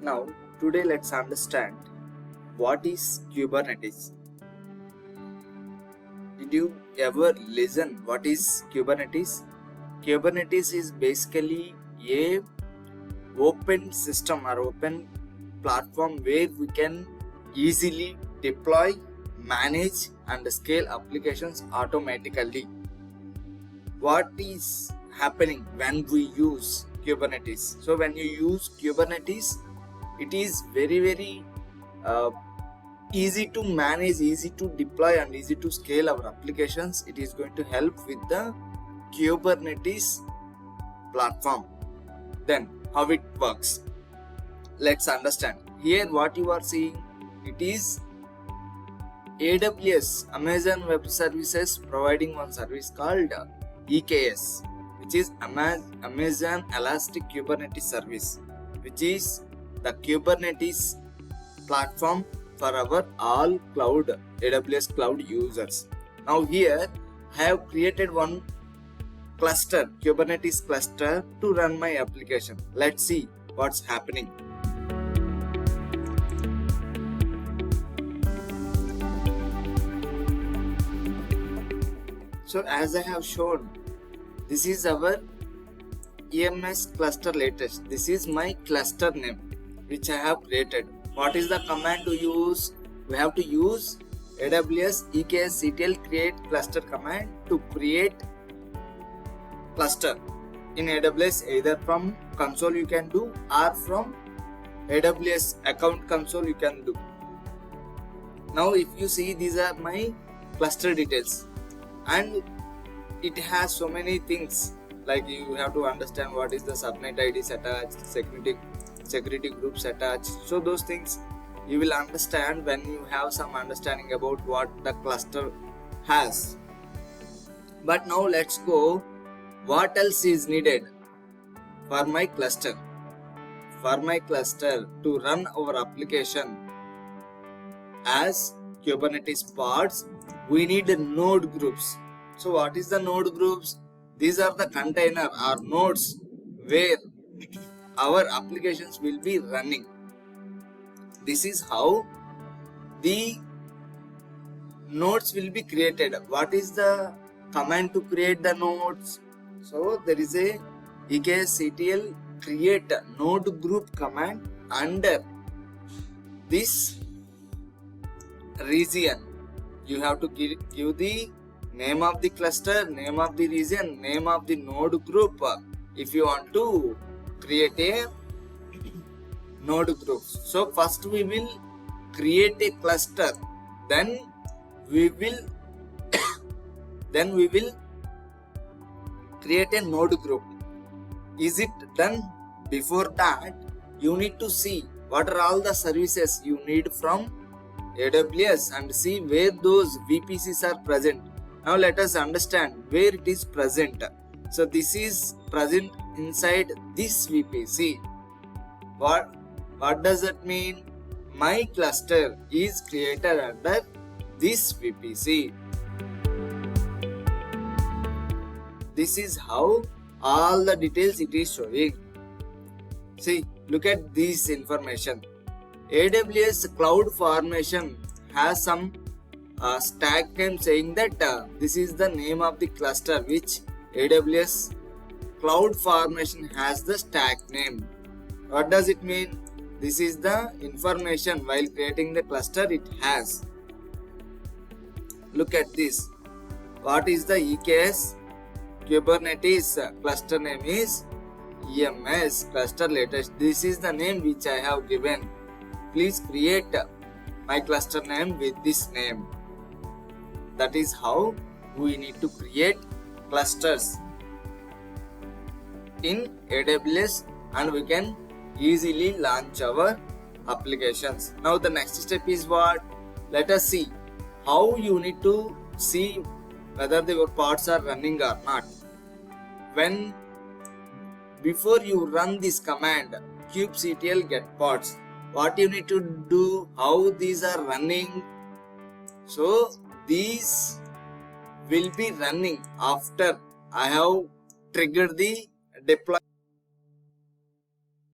Now, today let's understand what is Kubernetes. Did you ever listen what is Kubernetes? Kubernetes is basically a open system or open platform where we can easily deploy, manage and scale applications automatically. What is happening when we use Kubernetes? So when you use Kubernetes, it is very easy to manage, easy to deploy and easy to scale our applications. It is going to help with the Kubernetes platform. Then how it works, let's understand. Here what you are seeing, it is AWS, Amazon Web Services, providing one service called EKS, which is Amazon Elastic Kubernetes Service, which is the Kubernetes platform for our all cloud AWS cloud users. Now here I have created one cluster, Kubernetes cluster, to run my application. Let's see what's happening. So as I have shown, this is our EMS cluster latest. This is my cluster name which I have created. What is the command to use? We have to use AWS EKS create cluster command to create cluster in AWS, either from console you can do or from AWS account console you can do. Now if you see, these are my cluster details and it has so many things, like you have to understand what is the subnet IDs attached, security groups attached. So those things you will understand when you have some understanding about what the cluster has. But now let's go, what else is needed for my cluster? For my cluster to run our application as Kubernetes pods, we need node groups. So what is the node groups? These are the container or nodes where our applications will be running. This is how the nodes will be created. What is the command to create the nodes? So there is a EKSCTL create node group command under this region. You have to give the name of the cluster, name of the region, name of the node group if you want to create a node group. So first we will create a cluster, then we will create a node group. Is it done? Before that, you need to see what are all the services you need from AWS and see where those VPCs are present. Now let us understand where it is present. So this is present inside this VPC. What does that mean? My cluster is created under this VPC. This is how all the details it is showing. See, look at this information. AWS Cloud Formation has some stack name saying that this is the name of the cluster which AWS Cloud Formation has the stack name. What does it mean? This is the information while creating the cluster it has. Look at this. What is the EKS? Kubernetes cluster name is EMS cluster latest. This is the name which I have given. Please create my cluster name with this name. That is how we need to create clusters in AWS and we can easily launch our applications. Now the next step is what? Let us see how you need to see whether your pods are running or not. Before you run this command kubectl get pods, what you need to do, how these are running. So these will be running after I have triggered the deploy.